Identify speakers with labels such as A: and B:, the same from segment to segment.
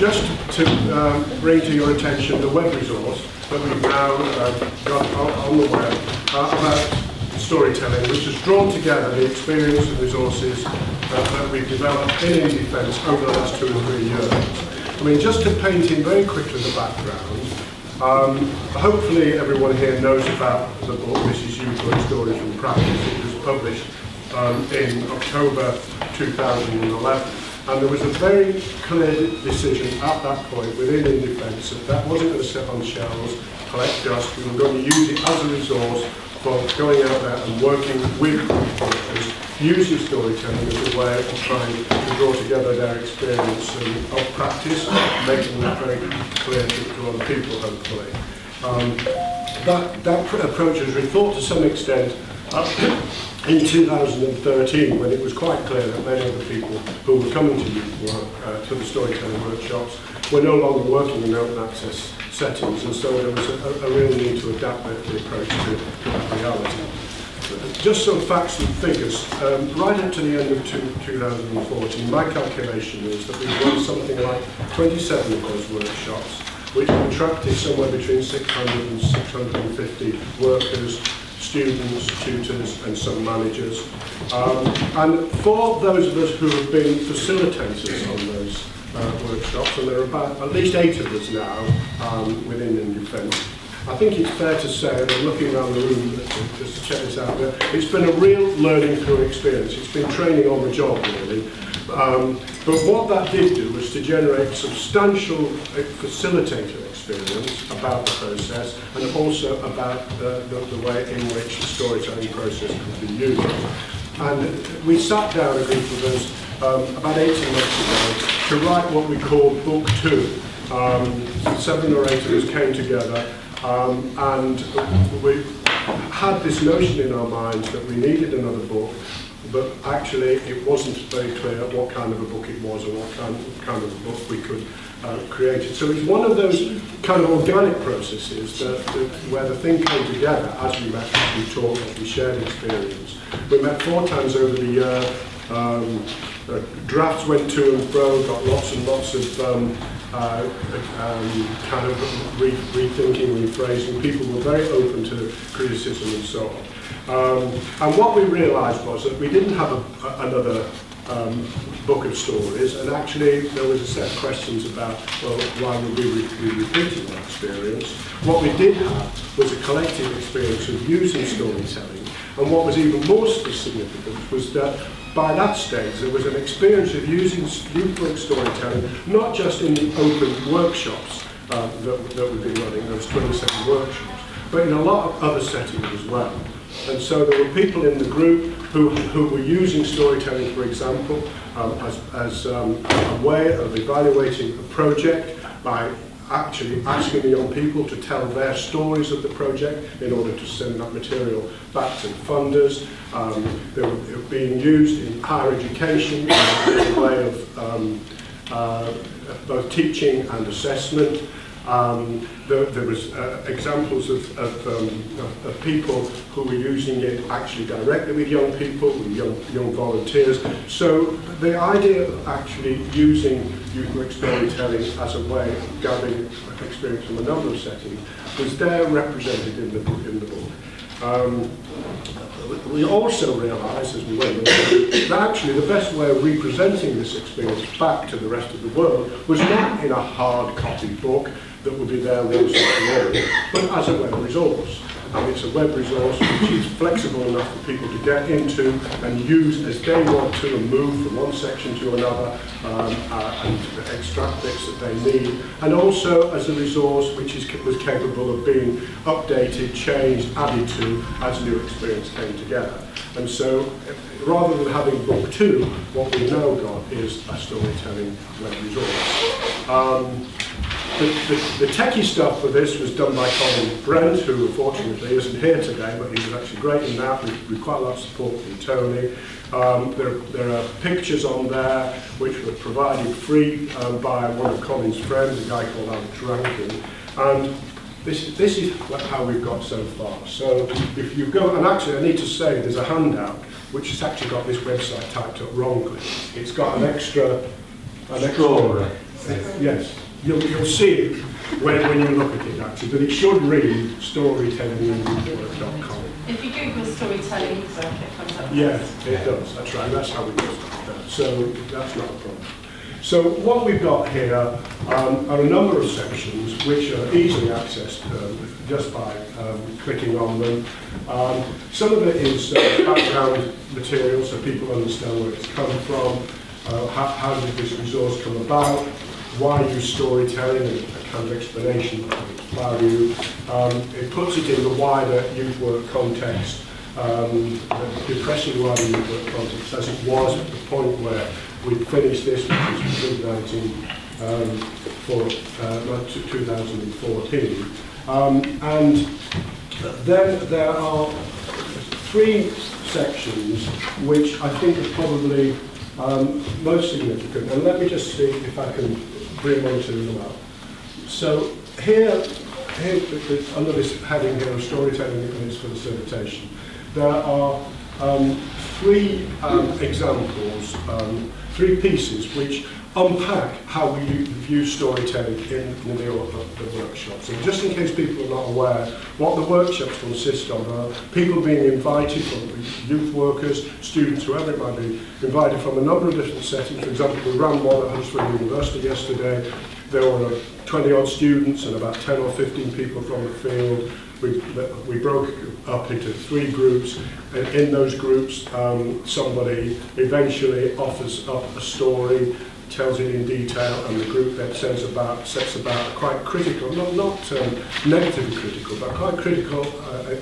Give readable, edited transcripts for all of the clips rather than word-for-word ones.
A: just to bring to your attention the web resource that we've now got on the web about storytelling, which has drawn together the experience and resources that we've developed in defence over the last 2 or 3 years. I mean, just to paint in very quickly the background, hopefully everyone here knows about the book, Mrs. Euclid, Stories from Practice. It was published in October 2011. And there was a very clear decision at that point within Defence that that wasn't going to sit on shelves, collect dust. We were going to use it as a resource for going out there and working with publishers, using storytelling as a way of trying to draw together their experience of practice, making that very clear to other people, hopefully. That approach was rethought to some extent in 2013, when it was quite clear that many of the people who were coming to the storytelling workshops were no longer working in open access settings, and so there was a real need to adapt the approach to that reality. Just some facts and figures. Right up to the end of 2014, my calculation is that we've run something like 27 of those workshops, which attracted somewhere between 600 and 650 workers, students, tutors and some managers. And for those of us who have been facilitators on those workshops, and there are about at least 8 of us now within Defence, I think it's fair to say, and I'm looking around the room just to check this out, that it's been a real learning through experience. It's been training on the job, really. But what that did do was to generate substantial facilitator experience about the process, and also about the way in which the storytelling process could be used. And we sat down, a group of us, about 18 months ago, to write what we called Book 2. 7 or 8 of us came together, and we had this notion in our minds that we needed another book, but actually it wasn't very clear what kind of a book it was, or what kind of a book we could create it. So it's one of those kind of organic processes where the thing came together as we met, as we talked, as we shared experience. We met 4 times over the year. Drafts went to and fro, got lots and lots of kind of rethinking, rephrasing. People were very open to criticism and so on. And what we realised was that we didn't have another book of stories, and actually there was a set of questions about, well, why would we be repeating that experience? What we did have was a collective experience of using storytelling, and what was even more significant was that by that stage there was an experience of using youth storytelling, not just in the open workshops that we've been running, those 27 workshops, but in a lot of other settings as well. And so there were people in the group who were using storytelling, for example, as a way of evaluating a project by actually asking the young people to tell their stories of the project in order to send that material back to the funders. They were being used in higher education as a way of both teaching and assessment. There was examples of people who were using it actually directly with young people, with young volunteers. So the idea of actually using youth storytelling as a way of gathering experience from a number of settings was there represented in the book. We also realised as we went along that actually the best way of representing this experience back to the rest of the world was not in a hard copy book that would be there once a year, but as a web resource. And it's a web resource which is flexible enough for people to get into and use as they want to, and move from one section to another and extract bits that they need, and also as a resource which was capable of being updated, changed, added to as new experience came together. And so rather than having Book 2, what we've now got is a storytelling web resource. The techie stuff for this was done by Colin Brent, who unfortunately isn't here today, but he was actually great in that, with quite a lot of support from Tony. There are pictures on there which were provided free by one of Colin's friends, a guy called Alex Rankin. And this is how we've got so far. So if you go, and actually I need to say there's a handout which has actually got this website typed up wrongly. It's got an extra Yes, you'll see it when you look at it actually, but it should read storytellinginwork.com.
B: If you Google storytelling work, it comes up.
A: Yeah, it does, that's right, that's how we do it. So that's not a problem. So what we've got here are a number of sections which are easily accessed just by clicking on them. Some of it is background material so people understand where it's come from, how did this resource come about, why use storytelling, and a kind of explanation of its value. It puts it in the wider youth work context, the depressing wider youth work context as it was at the point where we finished this, which was 2019 for 2014. And then there are three sections which I think are probably most significant. And let me just see if I can bring one to them up. So here under this heading here of storytelling is for the dissertation, there are three examples, three pieces which unpack how we view storytelling in the workshops. And just in case people are not aware, what the workshops consist of are people being invited from youth workers, students, whoever it might be, invited from a number of different settings. For example, we ran one at Huddersfield University yesterday. There were 20-odd students and about 10 or 15 people from the field. We broke up into three groups, and in those groups somebody eventually offers up a story, tells it in detail, and the group then sets about quite critical, not negatively critical, but quite critical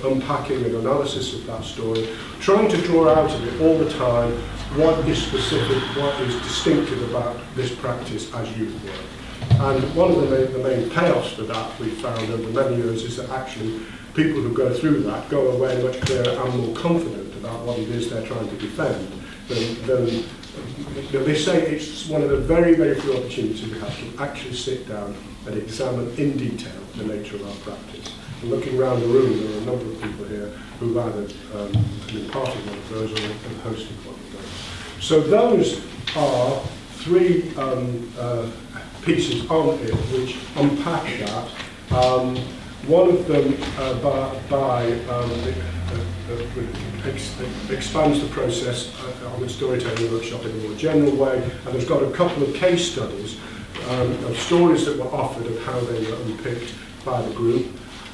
A: unpacking and analysis of that story, trying to draw out of it all the time what is specific, what is distinctive about this practice as youth work. And one of the main payoffs for that we've found over many years is that actually people who go through that go away much clearer and more confident about what it is they're trying to defend. They say it's one of the very, very few opportunities we have to actually sit down and examine in detail the nature of our practice. And looking around the room, there are a number of people here who've either been part of one of those or have hosted one of those. So those are three pieces on it which unpack that. One of them expands the process on the storytelling workshop in a more general way, and has got a couple of case studies of stories that were offered of how they were unpicked by the group.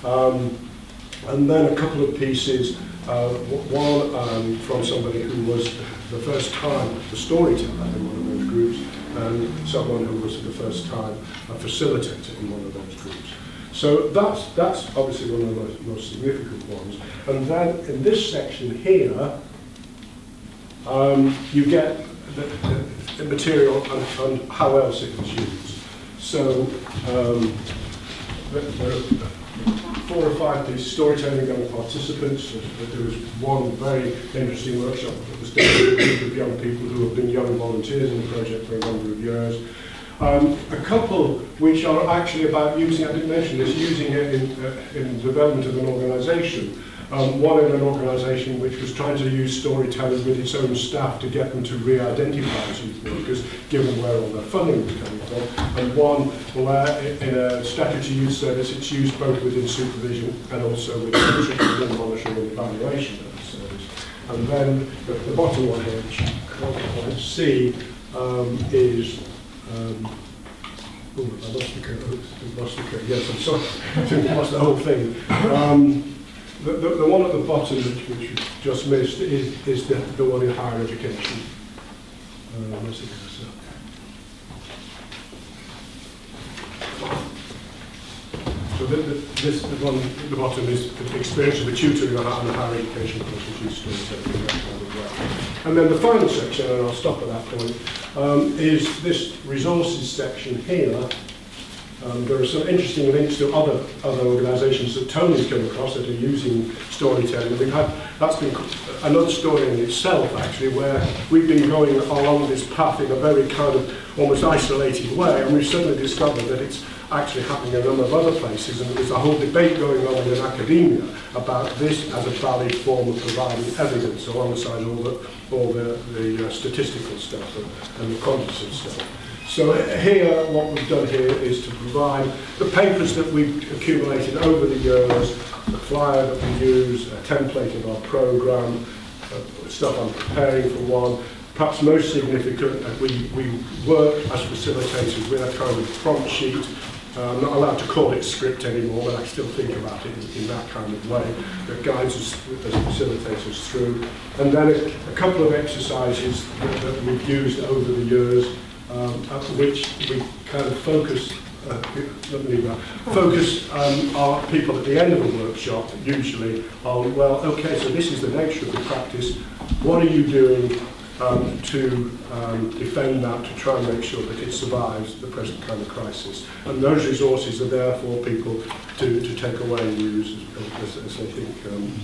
A: And then a couple of pieces, one from somebody who was the first time a storyteller in one of those groups, and someone who was for the first time a facilitator in one of those groups. So that's obviously one of the most significant ones. And then in this section here, you get the material and how else it was used. So there are 4 or 5 pieces, storytelling young participants. There was one very interesting workshop that was done with a group of young people who have been young volunteers in the project for a number of years. A couple which are actually about using, I didn't mention this, using it in the development of an organisation. One in an organisation which was trying to use storytelling with its own staff to get them to re-identify as youth workers, given where all their funding was coming from. And one where in a statutory youth service it's used both within supervision and also within monitoring and evaluation of the service. And then the bottom one here, which you can't quite see, is I lost the code. Yes, I'm sorry. I lost the whole thing. The one at the bottom, which you just missed, is the one in higher education. Let's see this. So the one at the bottom is the experience of a tutor in a higher education course, which is storytelling. And then the final section, and I'll stop at that point, is this resources section here. There are some interesting links to other organisations that Tony's come across that are using storytelling. That's been another story in itself, actually, where we've been going along this path in a very kind of almost isolated way, and we've suddenly discovered that it's actually happening in a number of other places, and there's a whole debate going on in academia about this as a valid form of providing evidence alongside all the statistical stuff and the quantitative stuff. So here, what we've done here is to provide the papers that we've accumulated over the years, the flyer that we use, a template of our programme, stuff I'm preparing for one. Perhaps most significant, we work as facilitators with a kind of prompt sheet. I'm not allowed to call it script anymore, but I still think about it in that kind of way that guides us as facilitators through. And then a couple of exercises that we've used over the years, at which we kind of focus our people at the end of the workshop, usually, on, well, okay, so this is the nature of the practice. What are you doing to defend that, to try and make sure that it survives the present kind of crisis? And those resources are there for people to take away and use as they think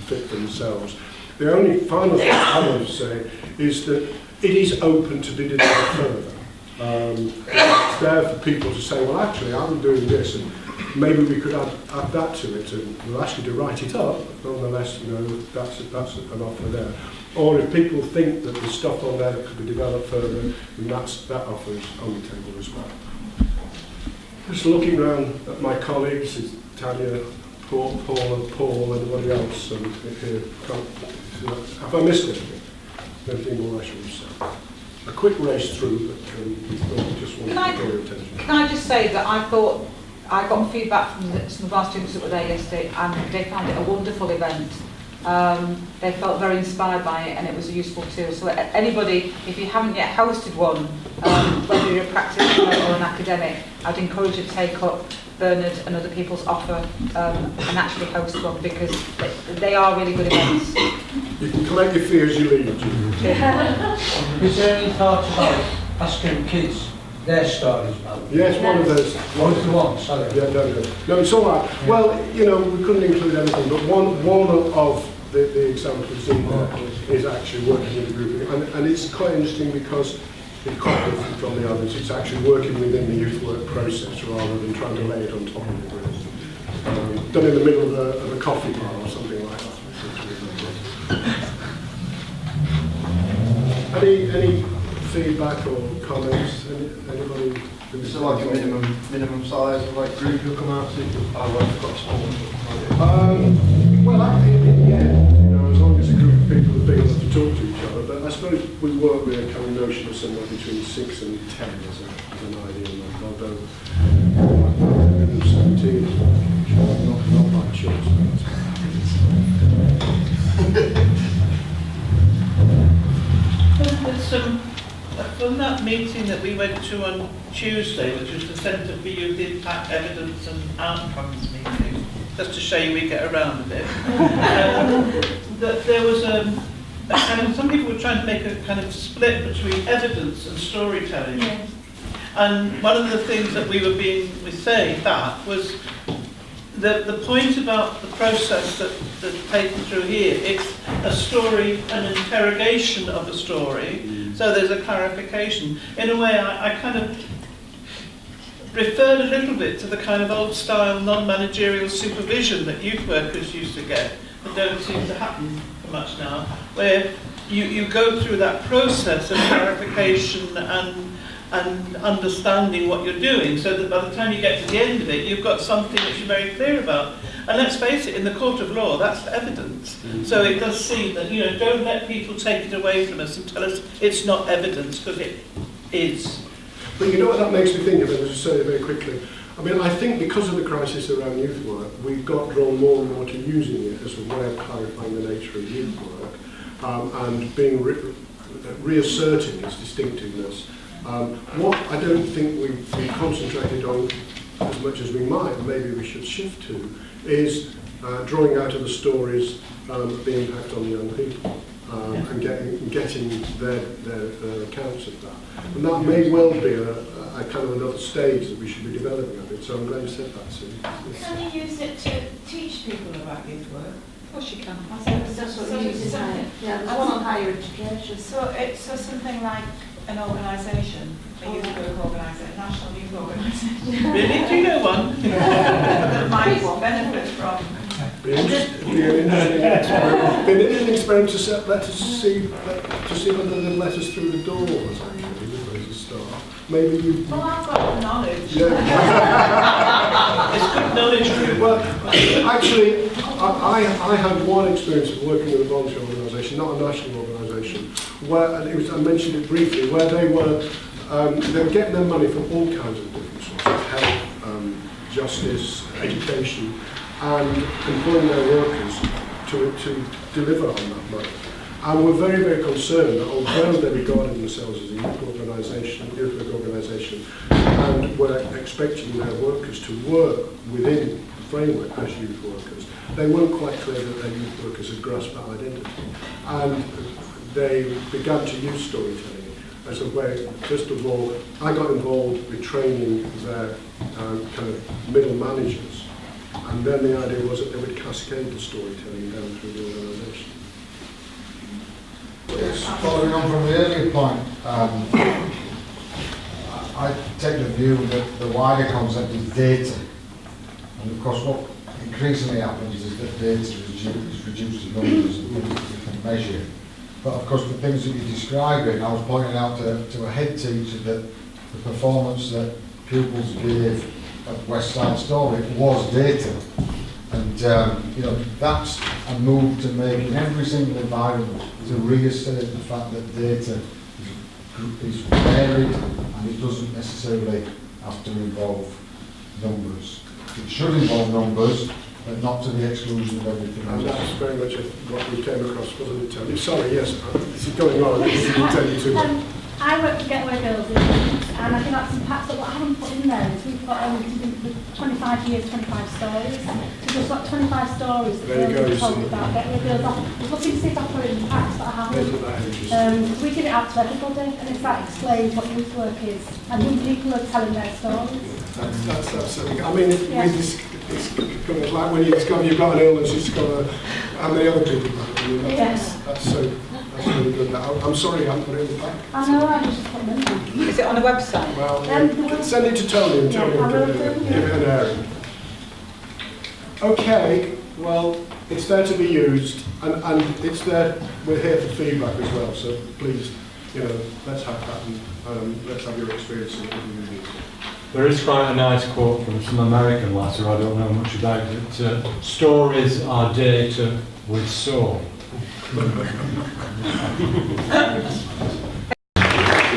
A: fit themselves. The only final thing I want to say is that it is open to be developed further. It's there for people to say, well, actually, I'm doing this, and maybe we could add that to it, and we'll ask you to write it up, but nonetheless, you know, that's an offer there. Or if people think that there's stuff on there that could be developed further, then that offer is on the table as well. Just looking around at my colleagues, is Tanya, Paul, anybody else? Here, have I missed anything? Anything more I should have said? A quick race through, but we just want to draw your attention.
C: Can I just say that I thought I got feedback from some of our students that were there yesterday, and they found it a wonderful event. They felt very inspired by it, and it was a useful tool. So anybody, if you haven't yet hosted one, whether you're a practitioner or an academic, I'd encourage you to take up Bernard and other people's offer and actually host one, because they are really good events.
A: You can collect your fee as you leave.
D: Is there any thought about asking kids their stories about it?
A: Yes, one of those.
D: One of the ones, sorry.
A: Yeah, no, it's all right. Well, you know, we couldn't include everything, but one of the examples in there is actually working with a group, and it's quite interesting because it's quite different from the others. It's actually working within the youth work process rather than trying to lay it on top of the group. Done in the middle of a coffee bar or something like that. Any feedback or comments? Anybody?
E: Is it like a minimum size of like group you'll come out to? Oh, I've got small.
A: Well, I think in the end, you know, as long as a group of people are big enough to talk to each other, but I suppose we work with a kind of notion of somewhere between 6 and 10 as an ideal number, although 117 is not my choice.
F: From that meeting that we went to on Tuesday, which was the Centre for Youth Impact, Evidence and Outcomes meeting, just to show you we get around a bit, that there was some people were trying to make a kind of split between evidence and storytelling. Yes. And one of the things that we were saying that was the point about the process that's taken through here. It's a story, an interrogation of a story. So there's a clarification. In a way, I kind of referred a little bit to the kind of old-style non-managerial supervision that youth workers used to get, that don't seem to happen much now, where you go through that process of clarification and understanding what you're doing, so that by the time you get to the end of it, you've got something that you're very clear about. And let's face it, in the court of law, that's evidence. So it does seem that, you know, don't let people take it away from us and tell us it's not evidence, because it is.
A: But you know what that makes me think of, and I'll just say it very quickly. I mean, I think because of the crisis around youth work, we've got drawn more and more to using it as a way of clarifying the nature of youth work and being reasserting its distinctiveness. What I don't think we've concentrated on as much as we might, and maybe we should shift to, is drawing out of the stories the impact on young people and getting their accounts of that. And that may well be a kind of another stage that we should be developing of it, so I'm glad you said that, Sue.
B: Can you use it to teach people about youth work?
C: Of course you can.
B: That's what you use in higher. Yeah, there's one on higher education. So something like an organisation, a youth work organisation, a national youth organisation.
F: Really? Do you know one?
B: That might benefit from.
A: Be an interesting experiment to see whether they let us through the doors, actually, as a start. maybe you...
B: Well, I've got the knowledge.
A: Yeah.
F: It's good knowledge group.
A: Well, actually, I had one experience of working with a voluntary organisation, not a national organisation, where, and I mentioned it briefly, where they were getting their money from all kinds of different sources, health, justice, education, and employing their workers to deliver on that money. And we're very, very concerned that although they regarded themselves as a youth organisation, and were expecting their workers to work within the framework as youth workers, they weren't quite clear that their youth workers had grasped that identity. And they began to use storytelling as a way, first of all, I got involved with training their kind of middle managers. And then the idea was that they would cascade the storytelling down through the organisation.
G: Following on from the earlier point, I take the view that the wider concept is data. And of course what increasingly happens is that data is reduced to numbers and different measure. But of course the things that you're describing, I was pointing out to a head teacher that the performance that pupils gave at West Side Story was data. And you know, that's a move to make in every single environment to reassert the fact that data is varied and it doesn't necessarily have to involve numbers. It should involve numbers, but not to the exclusion of everything
A: And
G: else.
A: that's very much what we came across, wasn't it, Tony? Sorry, yes, this is going on. I didn't tell you too much.
H: I work for Getaway Girls and I think that's impacts, but what I haven't put in there is we've got 25 years, 25 stories. So we've got 25 stories that
A: There you go,
H: girls
A: you
H: have told
A: see.
H: about Getaway Girls. I was looking to see if I put it in impacts, but I haven't.
A: Isn't that interesting?
H: We give it out to everybody and it's that explains what youth work is and who people are telling their stories.
A: That's absolutely. I mean,
H: Yeah.
A: it's kind of like when you discover you've got an illness, you discover how many other people have it. I mean,
H: Yes.
A: that's really good. I'm sorry I haven't put it in the pack.
H: I know, I just put them in there.
C: Is it on a website?
A: Well, send it to Tony and Tony will give it an airing. Okay, well, it's there to be used, and it's there. We're here for feedback as well, so please, let's have that, and let's have your experience of it.
I: There is quite a nice quote from some American latter, I don't know much about it. Stories are data with soul.